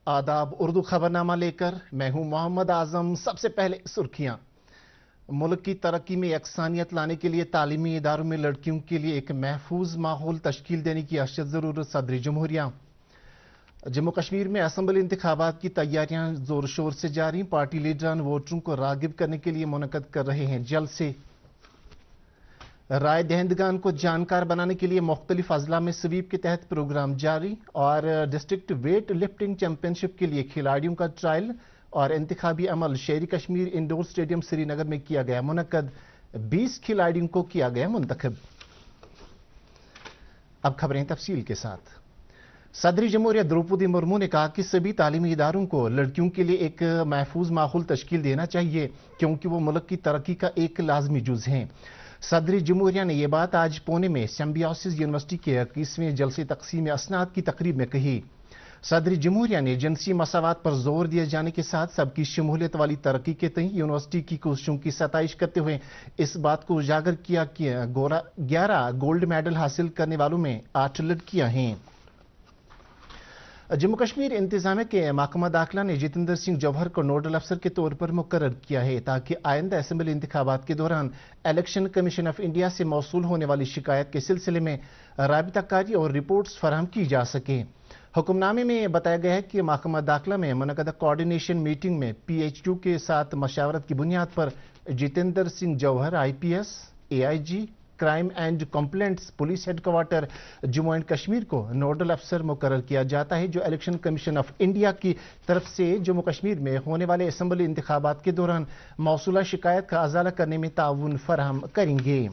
आदाब उर्दू खबरनामा लेकर मैं हूं मोहम्मद आजम। सबसे पहले सुर्खियां। मुल्क की तरक्की में यकसानियत लाने के लिए तालीमी इदारों में लड़कियों के लिए एक महफूज माहौल तश्कील देने की अशद ज़रूरत। सदर जमहूरिया। जम्मू कश्मीर में असम्बली इंतखाबात की तैयारियां जोर शोर से जारी। पार्टी लीडरान वोटरों को रागिब करने के लिए मुनक़द कर रहे हैं जलसे। राय दहिंदगान को जानकार बनाने के लिए मुख्तलिफ अजला में स्वीप के तहत प्रोग्राम जारी। और डिस्ट्रिक्ट वेट लिफ्टिंग चैंपियनशिप के लिए खिलाड़ियों का ट्रायल और इंतखाबी अमल शेरी कश्मीर इंडोर स्टेडियम श्रीनगर में किया गया मुनक़द। 20 खिलाड़ियों को किया गया मुंतखब। अब खबरें तफसील के साथ। सदर जमहूरिया द्रौपदी मुर्मू ने कहा कि सभी तालीमी इदारों को लड़कियों के लिए एक महफूज माहौल तश्कील देना चाहिए, क्योंकि वो मुल्क की तरक्की का एक लाजमी जुज़ हैं। सदर जमहूरिया ने यह बात आज पुणे में सिम्बियोसिस यूनिवर्सिटी के 21वें जलसे तकसीम असनाद की तकरीब में कही। सदर जमहूरिया ने जिनसी मसावात पर जोर दिए जाने के साथ सबकी शमूलियत वाली तरक्की के तहत यूनिवर्सिटी की कोशिशों की सताइश करते हुए इस बात को उजागर किया कि 11 गोल्ड मेडल हासिल करने वालों में 8 लड़कियां हैं। जम्मू कश्मीर इंतजामिया के महकमा दाखिला ने जितेंद्र सिंह जौहर को नोडल अफसर के तौर पर मुकर्रर किया है, ताकि आइंदा असेंबली इंतखाबात के दौरान इलेक्शन कमीशन ऑफ इंडिया से मौसूल होने वाली शिकायत के सिलसिले में राबिताकारी और रिपोर्ट्स फराहम की जा सके। हुक्मनामे में बताया गया है कि महकमा दाखिला में मुनक़दा कोऑर्डिनेशन मीटिंग में PHU के साथ मशावरत की बुनियाद पर जितेंद्र सिंह जौहर IPS AIG crime and complaints police headquarter Jammu and Kashmir को नोडल अफसर मुकर्रर किया जाता है, जो इलेक्शन कमीशन ऑफ इंडिया की तरफ से जम्मू कश्मीर में होने वाले असेंबली इंतखाबात के दौरान मौसूला शिकायत का अजाला करने में ताउन फराहम करेंगे।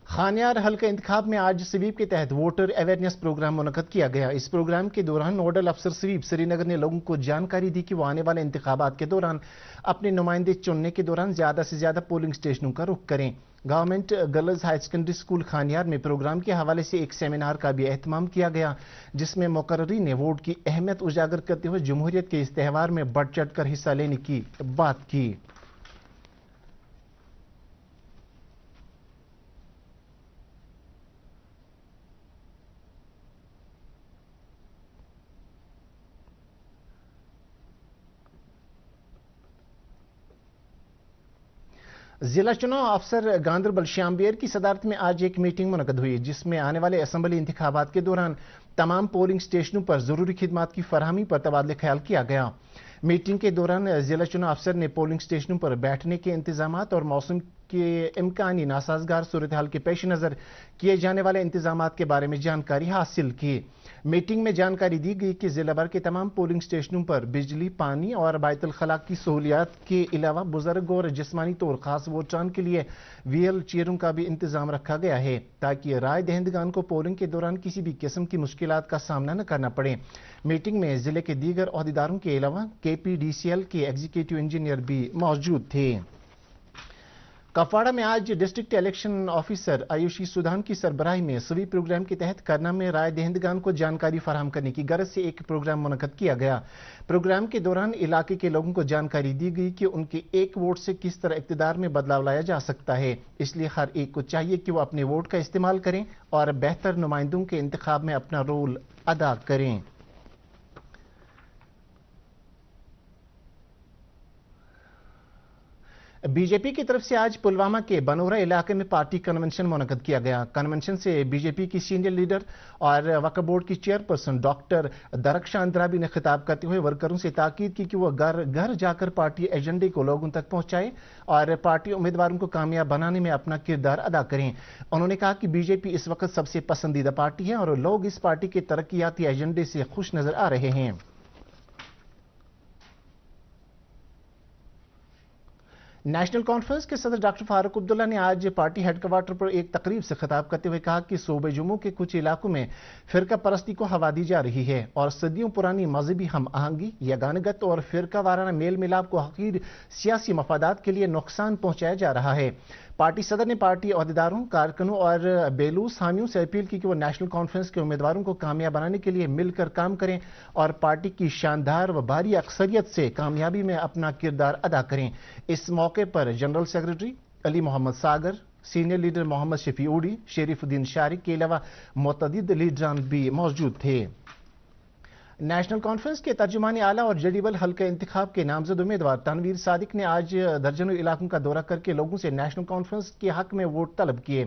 खानियार हल्का इंतखाब में आज स्वीप के तहत वोटर अवेयरनेस प्रोग्राम मुनक़द किया गया। इस प्रोग्राम के दौरान नोडल अफसर स्वीप श्रीनगर ने लोगों को जानकारी दी कि वो आने वाले इंतखाबात के दौरान अपने नुमाइंदे चुनने के दौरान ज्यादा से ज्यादा पोलिंग स्टेशनों का रुख करें। Government girls high secondary school Khanyar में प्रोग्राम के हवाले से एक सेमिनार का भी एहतमाम किया गया, जिसमें मुकर्ररीन ने वोट की अहमियत उजागर करते हुए जमहूरियत के इस त्यौहार में बढ़ चढ़ कर हिस्सा लेने की बात की। जिला चुनाव अफसर गांधरबल श्यामबेर की सदारत में आज एक मीटिंग मुनक़द हुई, जिसमें आने वाले असेंबली इंतखाबात के दौरान तमाम पोलिंग स्टेशनों पर जरूरी खिदमात की फरहमी पर तबादला ख्याल किया गया। मीटिंग के दौरान जिला चुनाव अफसर ने पोलिंग स्टेशनों पर बैठने के इंतजामात और मौसम के इम्कानी नासाजगार सूरत हाल के पेश नज़र किए जाने वाले इंतजामात के बारे में जानकारी हासिल की। मीटिंग में जानकारी दी गई कि जिला भर के तमाम पोलिंग स्टेशनों पर बिजली, पानी और बैतुल खला की सहूलियात के अलावा बुजुर्ग और जिस्मानी तौर खास वोटरान के लिए व्हील चेयरों का भी इंतजाम रखा गया है, ताकि राय दहिंदगान को पोलिंग के दौरान किसी भी किस्म की मुश्किलात का सामना न करना पड़े। मीटिंग में जिले के दीगर ओहदेदारों के अलावा KPDCL के एग्जीक्यूटिव इंजीनियर भी मौजूद थे। कपवाड़ा में आज डिस्ट्रिक्ट इलेक्शन ऑफिसर आयुषी सुधान की सरबराही में स्वीप प्रोग्राम के तहत करना में राय दहिंदगान को जानकारी फराहम करने की गरज से एक प्रोग्राम मुनक़द किया गया। प्रोग्राम के दौरान इलाके के लोगों को जानकारी दी गई कि उनके एक वोट से किस तरह इक़्तिदार में बदलाव लाया जा सकता है, इसलिए हर एक को चाहिए कि वो अपने वोट का इस्तेमाल करें और बेहतर नुमाइंदों के इंतखाब में अपना रोल अदा करें। बीजेपी की तरफ से आज पुलवामा के बनोरा इलाके में पार्टी कन्वेंशन मुनक़द किया गया। कन्वेंशन से बीजेपी की सीनियर लीडर और वक्फ बोर्ड की चेयरपर्सन डॉक्टर दरख्शान अंद्राबी ने खिताब करते हुए वर्करों से ताकीद की कि वो घर घर जाकर पार्टी एजेंडे को लोगों तक पहुंचाएं और पार्टी उम्मीदवारों को कामयाब बनाने में अपना किरदार अदा करें। उन्होंने कहा कि बीजेपी इस वक्त सबसे पसंदीदा पार्टी है और लोग इस पार्टी के तरक्याती एजेंडे से खुश नजर आ रहे हैं। नेशनल कॉन्फ्रेंस के सदर डॉक्टर फारूक अब्दुल्ला ने आज पार्टी हेडक्वार्टर पर एक तकरीब से खिताब करते हुए कहा कि सूबे जम्मू के कुछ इलाकों में फिरका परस्ती को हवा दी जा रही है और सदियों पुरानी मजहबी हम आहंगी, यगानगत और फिरका वाराना मेल मिलाप को हकीर सियासी मफादात के लिए नुकसान पहुंचाया जा रहा है। पार्टी सदर ने पार्टी अहदेदारों, कारकुनों और बेलूस हामियों से अपील की कि वो नेशनल कॉन्फ्रेंस के उम्मीदवारों को कामयाब बनाने के लिए मिलकर काम करें और पार्टी की शानदार व भारी अक्सरियत से कामयाबी में अपना किरदार अदा करें। इस मौके पर general secretary Ali Mohammad Sagar, senior leader Mohammad Shafi उड़ी, शरीफुद्दीन शारिक के अलावा मुतअद्दिद लीडरान भी मौजूद थे। नेशनल कॉन्फ्रेंस के तर्जुमानी आला और जडीबल हल्का इंतखाब के नामजद उम्मीदवार तनवीर सादिक ने आज दर्जनों इलाकों का दौरा करके लोगों से नेशनल कॉन्फ्रेंस के हक में वोट तलब किए।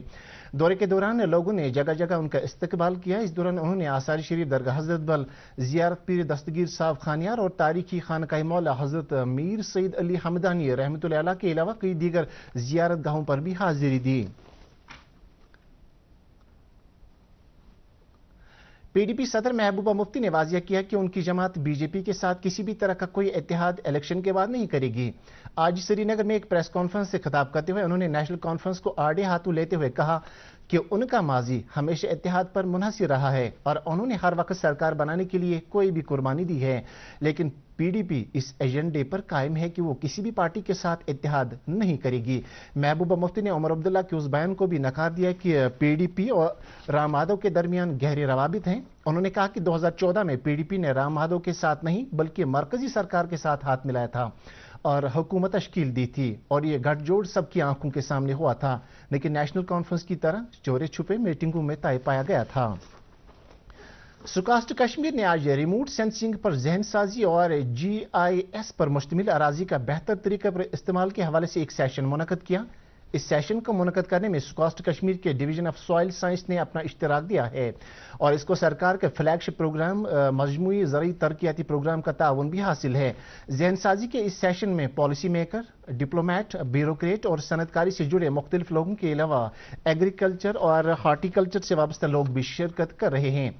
दौरे के दौरान लोगों ने जगह जगह उनका इस्तकबाल किया। इस दौरान उन्होंने आसार शरीफ दरगाह हजरत बल, जियारत पीर दस्तगीर साहब खानियार और तारीखी खानकाह मौला हजरत मीर सईद अली हमदानी रहमतुल्लाह अलैह के अलावा कई दीगर जियारत गाहों पर भी हाजिरी दी। पीडीपी सदर महबूबा मुफ्ती ने वाजिया किया कि उनकी जमात बीजेपी के साथ किसी भी तरह का कोई इत्तेहाद इलेक्शन के बाद नहीं करेगी। आज श्रीनगर में एक प्रेस कॉन्फ्रेंस से खिताब करते हुए उन्होंने नेशनल कॉन्फ्रेंस को आड़े हाथों लेते हुए कहा कि उनका माजी हमेशा इत्तेहाद पर मुनहसिर रहा है और उन्होंने हर वक्त सरकार बनाने के लिए कोई भी कुर्बानी दी है, लेकिन पीडीपी इस एजेंडे पर कायम है कि वो किसी भी पार्टी के साथ इत्तेहाद नहीं करेगी। महबूबा मुफ्ती ने उमर अब्दुल्ला के उस बयान को भी नकार दिया कि पीडीपी और राम माधव के दरमियान गहरे रवाबित हैं। उन्होंने कहा कि 2014 में पीडीपी ने राम माधव के साथ नहीं बल्कि मरकजी सरकार के साथ हाथ मिलाया था और हुकूमत तश्कील दी थी और ये गठजोड़ सबकी आंखों के सामने हुआ था, लेकिन नेशनल कॉन्फ्रेंस की तरह चोरे छुपे मीटिंगों में तय पाया गया था। सुकास्ट कश्मीर ने आज रिमोट सेंसिंग पर जहन साजी और GIS पर मुश्तमिल अराजी का बेहतर तरीके पर इस्तेमाल के हवाले से एक सेशन मुनक़द किया। इस सेशन को मुनक़द करने में सुकास्ट कश्मीर के डिवीजन ऑफ सॉइल साइंस ने अपना इश्तराक दिया है और इसको सरकार के फ्लैगशिप प्रोग्राम मजमूई ज़रई तरक्याती प्रोग्राम का ताउन भी हासिल है। जहन साजी के इस सेशन में पॉलिसी मेकर, डिप्लोमेट, ब्यूरोक्रेट और सनतकारी से जुड़े मुख्तलिफ लोगों के अलावा एग्रीकल्चर और हार्टिकल्चर से वाबस्ता लोग भी शिरकत कर रहे हैं,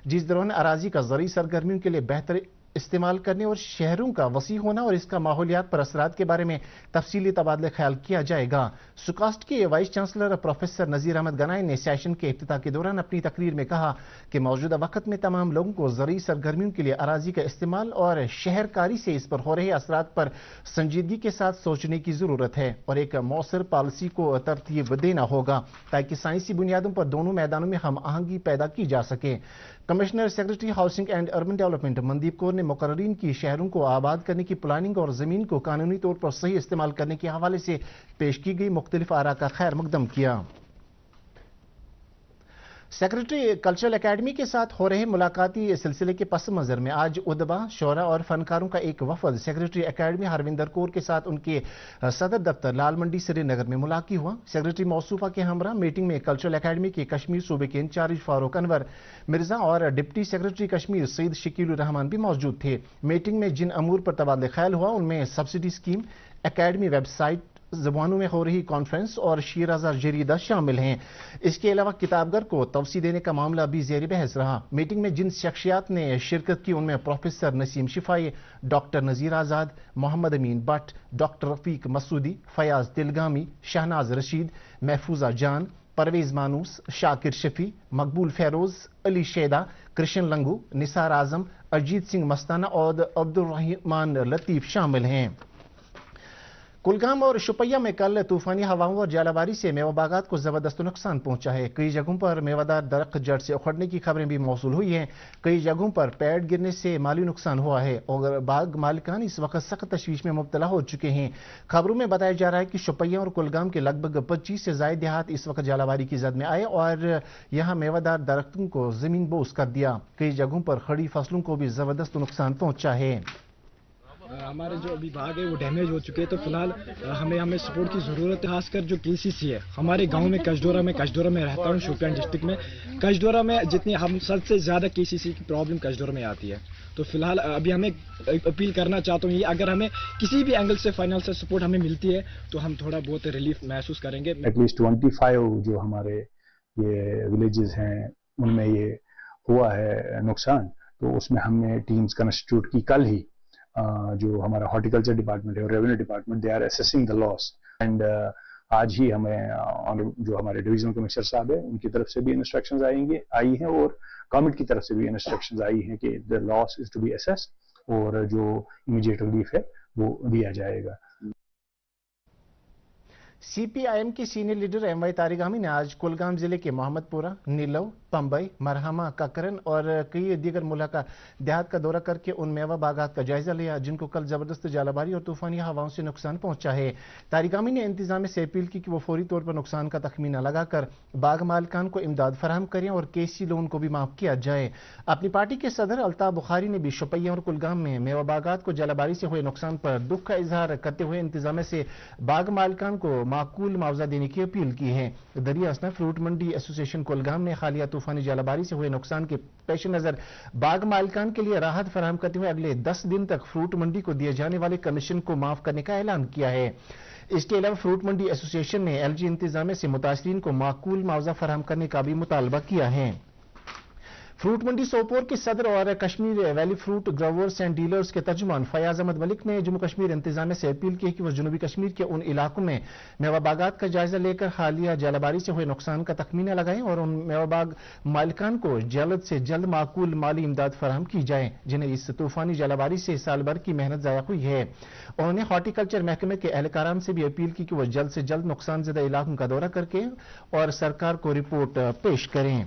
जिस दौरान अराजी का ज़रई सरगर्मियों के लिए बेहतर इस्तेमाल करने और शहरों का वसी होना और इसका माहौलियात पर असरात के बारे में तफसीली तबादला ख्याल किया जाएगा। सुकास्ट के वाइस चांसलर प्रोफेसर नज़ीर अहमद गनाई ने सेशन के इफ्तिताह के दौरान अपनी तकरीर में कहा कि मौजूदा वक्त में तमाम लोगों को ज़रई सरगर्मियों के लिए अराजी का इस्तेमाल और शहरकारी से इस पर हो रहे असरात पर संजीदगी के साथ सोचने की ज़रूरत है और एक मौसर पॉलिसी को तरतीब देना होगा ताकि साइंसी बुनियादों पर दोनों मैदानों में हम आहंगी पैदा की जा सके। Commissioner secretary housing and urban development Mandeep Kaur ने मुकर्रीन की शहरों को आबाद करने की प्लानिंग और ज़मीन को कानूनी तौर पर सही इस्तेमाल करने के हवाले से पेश की गई मुख्तलिफ आरा का खैर मकदम किया। सेक्रेटरी कल्चरल एकेडमी के साथ हो रहे मुलाकाती सिलसिले के पस मंजर में आज उदबा, शोरा और फनकारों का एक वफद सेक्रेटरी एकेडमी हरविंदर कौर के साथ उनके सदर दफ्तर लाल मंडी श्रीनगर में मुलाकी हुआ। सेक्रेटरी मौसूफा के हमरा मीटिंग में कल्चरल एकेडमी के कश्मीर सूबे के इंचार्ज फारूक अनवर मिर्जा और डिप्टी सेक्रेटरी कश्मीर सईद शकील रहमान भी मौजूद थे। मीटिंग में जिन अमूर पर तबादला ख्याल हुआ उनमें सब्सिडी स्कीम, एकेडमी वेबसाइट, ज़बानों में हो रही कॉन्फ्रेंस और शीराजा जरीदा शामिल हैं। इसके अलावा किताबगर को तवसी देने का मामला भी ज़ेर बहस रहा। मीटिंग में जिन शख्सियात ने शिरकत की उनमें प्रोफेसर नसीम शिफाई, डॉक्टर नज़ीर आज़ाद, मोहम्मद अमीन भट्ट, डॉक्टर रफ़ीक मसूदी, फयाज तिलगामी, शहनाज रशीद, महफूजा जान, परवेज मानूस, शाकिर शफी, मकबूल फेरोज, अली शेदा, कृष्ण लंगू, निसार आजम, अजीत सिंह मस्ताना और अब्दुर्रहमान लतीफ़ शामिल हैं। कुलगाम और शुपैया में कल तूफानी हवाओं और जालाबारी से मेवा बागात को जबरदस्त नुकसान पहुंचा है। कई जगहों पर मेवादार दरख्त जड़ से उखड़ने की खबरें भी मौसूल हुई हैं। कई जगहों पर पेड़ गिरने से माली नुकसान हुआ है और बाग मालिकान इस वक्त सख्त तशवीश में मुब्तला हो चुके हैं। खबरों में बताया जा रहा है कि शुपैया और कुलगाम के लगभग 25 से ज़ायद देहात इस वक्त जालाबारी की जद में आए और यहाँ मेवादार दरख्तों को जमीन बोस कर दिया। कई जगहों पर खड़ी फसलों को भी जबरदस्त नुकसान पहुंचा है। हमारे जो अभी बाग है वो डैमेज हो चुके हैं, तो फिलहाल हमें सपोर्ट की ज़रूरत है। खासकर जो KCC है हमारे गांव में, कचडोरा में रहता हूँ, शोपियान डिस्ट्रिक्ट में। कचडोरा में जितनी हम सबसे ज़्यादा KCC की प्रॉब्लम कचडोरा में आती है। तो फिलहाल अभी हमें अपील करना चाहता हूँ, ये अगर हमें किसी भी एंगल से फाइनेंशियल सपोर्ट हमें मिलती है तो हम थोड़ा बहुत रिलीफ महसूस करेंगे। एटलीस्ट 25 जो हमारे ये विलेजेस हैं उनमें ये हुआ है नुकसान, तो उसमें हमने टीम्स कंस्टिट्यूट की। कल ही जो हमारा हॉर्टिकल्चर डिपार्टमेंट है और revenue department, they are assessing the loss and आज ही हमें जो हमारे डिवीजनल कमिश्नर साहब है उनकी तरफ से भी इंस्ट्रक्शंस आई हैं और गवर्नमेंट की तरफ से भी इंस्ट्रक्शंस आई हैं कि the loss is to be assessed और जो इमीडिएट रिलीफ है वो दिया जाएगा। CPIM के सीनियर लीडर MY तारिगामी ने आज कुलगाम जिले के मोहम्मदपुरा, नीलव, पंबई, मरहमा, ककरन और कई दीगर मुलाका देहात का दौरा करके उन मेवा बागात का जायजा लिया जिनको कल जबरदस्त जालाबारी और तूफानी हवाओं से नुकसान पहुंचा है। तारिगामी ने इंतजामिया से अपील की कि वो फौरी तौर पर नुकसान का तखमीना लगाकर बाग मालिकान को इमदाद फराहम करें और KC लोन को भी माफ किया जाए। अपनी पार्टी के सदर अल्ताफ बुखारी ने भी शुपैया और कुलगाम में मेवा बागात को जलाबारी से हुए नुकसान पर दुख का इजहार करते हुए इंतजामिया से बाग मालिकान को माकूल मुआवजा देने की अपील की है। दरिया असना फ्रूट मंडी एसोसिएशन कुलगाम ने हालिया तूफानी जलाबारी से हुए नुकसान के पेश नजर बाग मालिकान के लिए राहत फराहम करते हुए अगले 10 दिन तक फ्रूट मंडी को दिए जाने वाले कमीशन को माफ करने का ऐलान किया है। इसके अलावा फ्रूट मंडी एसोसिएशन ने LG इंतजामिया से मुतासरीन को माकूल मुआवजा फराहम करने का भी मुतालबा किया है। फ्रूट मंडी सोपोर के सदर और Kashmir valley fruit growers and dealers के तर्जुमान फयाज अहमद मलिक ने जम्मू कश्मीर इंतजामिया से अपील की कि वह जनूबी कश्मीर के उन इलाकों में मेवा बागात का जायजा लेकर हालिया जलाबारी से हुए नुकसान का तखमीना लगाएं और उन मेवा बाग मालिकान को जल्द से जल्द माकूल माली इमदाद फराहम की जाए जिन्हें इस तूफानी जलाबारी से साल भर की मेहनत जाया हुई है। उन्होंने हॉर्टिकल्चर महकमे के एहलकारान से भी अपील की कि वह जल्द से जल्द नुकसानजदा इलाकों का दौरा करके और सरकार को रिपोर्ट पेश करें।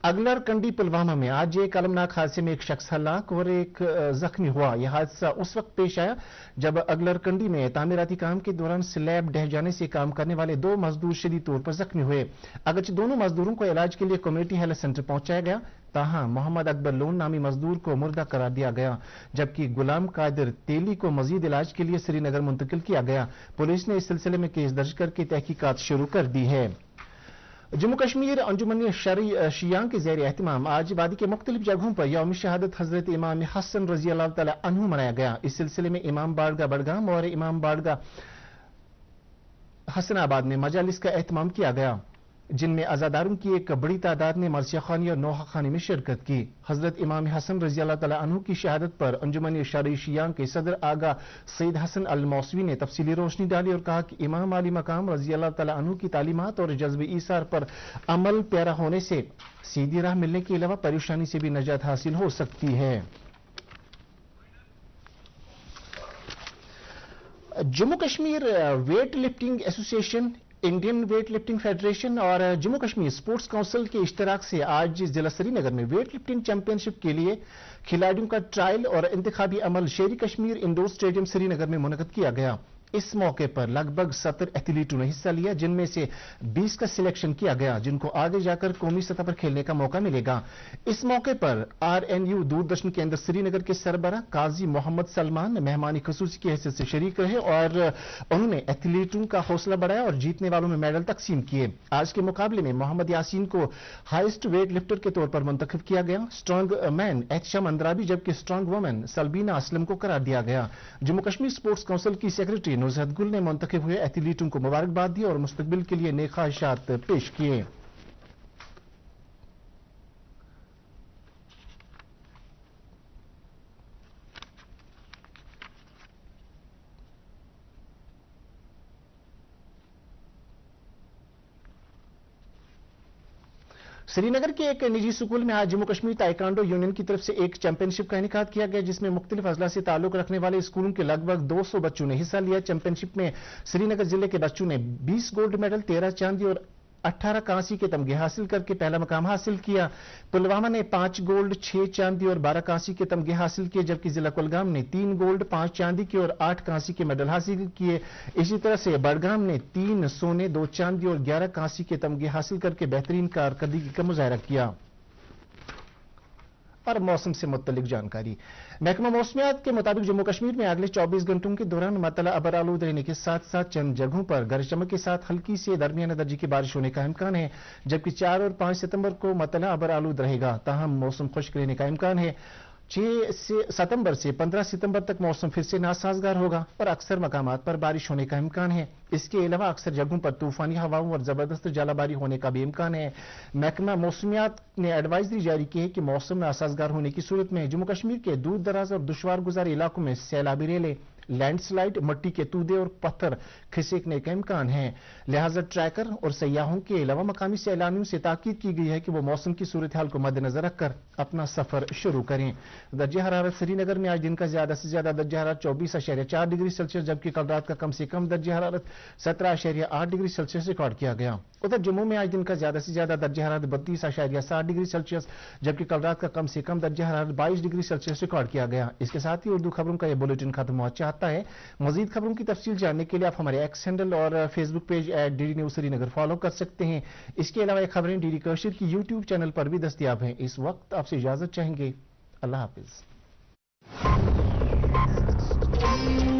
अगलर कंडी पुलवामा में आज एक अलमनाक हादसे में एक शख्स हलाक और एक जख्मी हुआ। यह हादसा उस वक्त पेश आया जब अगलर कंडी में तामीराती काम के दौरान स्लैब ढह जाने से काम करने वाले 2 मजदूर शदीद तौर पर जख्मी हुए। अगरचे दोनों मजदूरों को इलाज के लिए कम्युनिटी हेल्थ सेंटर पहुंचाया गया, ताहम मोहम्मद अकबर लोन नामी मजदूर को मुर्दा करार दिया गया जबकि गुलाम कादिर तेली को मजीद इलाज के लिए श्रीनगर मुंतकिल किया गया। पुलिस ने इस सिलसिले में केस दर्ज करके तहकीकात शुरू कर दी है। जम्मू कश्मीर अंजुमन शरई शियां के ज़ेर एहतमाम आज वादी के मुख्तलिफ जगहों पर यौम शहादत हजरत इमाम हसन रजी अल्लाह तआला अन्हु मनाया गया। इस सिलसिले में इमाम बाड़गा बड़गाम और इमाम बाड़गा हसनाबाद में मजालिस का एहतमाम किया गया जिनमें अजादारों की एक बड़ी तादाद ने मरसिया खानी और नोहा खानी में शिरकत की। हजरत इमाम हसन रजी अल्लाह तआला अन्हु की शहादत पर अंजुमन शरई शियां के सदर आगा सईद हसन अल मौसवी ने तफसीली रोशनी डाली और कहा कि इमाम आली मकाम रजी अल्लाह तआला अन्हु की तालीमात और जज्ब ईसार पर अमल प्यारा होने से सीधी राह मिलने के अलावा परेशानी से भी नजात हासिल हो सकती है। Jammu Kashmir weight lifting association, Indian weight lifting federation और जम्मू कश्मीर स्पोर्ट्स काउंसिल के इश्तराक से आज जिला श्रीनगर में वेट लिफ्टिंग चैंपियनशिप के लिए खिलाड़ियों का ट्रायल और इंतखाबी अमल शेरी कश्मीर इंडोर स्टेडियम श्रीनगर में मुनक्कद किया गया। इस मौके पर लगभग 70 एथलीटों ने हिस्सा लिया जिनमें से 20 का सिलेक्शन किया गया जिनको आगे जाकर कौमी सतह पर खेलने का मौका मिलेगा। इस मौके पर RNU दूरदर्शन केंद्र श्रीनगर के सरबराह काजी मोहम्मद सलमान मेहमानी खसूसी की हैसियत से शरीक रहे और उन्होंने एथलीटों का हौसला बढ़ाया और जीतने वालों में मेडल तकसीम किए। आज के मुकाबले में मोहम्मद यासीन को हाईएस्ट वेट लिफ्टर के तौर पर मुंतखब किया गया। स्ट्रांग मैन एहतशाम अंद्राबी जबकि स्ट्रांग वुमेन सलबीना असलम को करार दिया गया। जम्मू कश्मीर स्पोर्ट्स काउंसिल की सेक्रेटरी नुज़हत गुल ने मुंतखब हुए एथलीटों को मुबारकबाद दी और मुस्तकबिल के लिए नेक ख्वाहिशात पेश किए। श्रीनगर के एक निजी स्कूल में आज जम्मू कश्मीर ताइक्वांडो यूनियन की तरफ से एक चैंपियनशिप का इनेकाद किया गया जिसमें मुख्तलिफ अजला से ताल्लुक रखने वाले स्कूलों के लगभग 200 बच्चों ने हिस्सा लिया। चैंपियनशिप में श्रीनगर जिले के बच्चों ने 20 गोल्ड मेडल, 13 चांदी और 18 कांसी के तमगे हासिल करके पहला मकाम हासिल किया। पुलवामा ने 5 गोल्ड, 6 चांदी और 12 कांसी के तमगे हासिल किए जबकि जिला कुलगाम ने 3 गोल्ड, 5 चांदी के और 8 कांसी के मेडल हासिल किए। इसी तरह से बड़गाम ने 3 सोने, 2 चांदी और 11 कांसी के तमगे हासिल करके बेहतरीन कारकर्दगी का मुजाहरा किया। और मौसम से मुत्तलिक जानकारी, महकमा मौसमियात के मुताबिक जम्मू कश्मीर में अगले 24 घंटों के दौरान मतला अबर आलूद रहने के साथ साथ चंद जगहों पर गरज चमक के साथ हल्की से दरमियाना दर्जे की बारिश होने का इम्कान है जबकि 4 और 5 सितंबर को मतला अबर आलूद रहेगा। ताहम मौसम खुश्क रहने का इम्कान है। 6 सितंबर से 15 सितंबर तक मौसम फिर से नासाजगार होगा और अक्सर मकामात पर बारिश होने का इम्कान है। इसके अलावा अक्सर जगहों पर तूफानी हवाओं और जबरदस्त जालाबारी होने का भी इम्कान है। महकमा मौसमियात ने एडवाइजरी जारी की है कि मौसम नासाजगार होने की सूरत में जम्मू कश्मीर के दूर दराज और दुश्वार गुजार इलाकों में सैलाबी रेलें, लैंड स्लाइड, मट्टी के तूदे और पत्थर खिसकने का इम्कान है। लिहाजा ट्रैकर और सयाहों के अलावा मकामी सैलानियों से ताकीद की गई है कि वो मौसम की सूरत हाल को मद्देनजर रखकर अपना सफर शुरू करें। दर्जा हरारत श्रीनगर में आज दिन का ज्यादा से ज्यादा दर्जा हरारत 24.4 डिग्री सेल्सियस, जबकि कल रात का कम से कम दर्जा हरारत 17.8 डिग्री सेल्सियस रिकॉर्ड किया गया। उधर जम्मू में आज दिन का ज्यादा से ज्यादा दर्जा हरारत 32.7 डिग्री सेल्सियस, जबकि कल रात का कम से कम दर्जा हरारत 22 डिग्री सेल्सियस रिकॉर्ड किया गया। इसके साथ ही उर्दू खबरों का यह बुलेटिन खत्म हुआ चाहता है। मजीद खबरों की तफसील जानने के लिए आप हमारे एक्स हैंडल और Facebook page @DD news Srinagar follow कर सकते हैं। इसके अलावा ये खबरें DD कश्मीर की यूट्यूब चैनल पर भी दस्तयाब हैं। इस वक्त आपसे इजाजत चाहेंगे। अल्लाह हाफिज।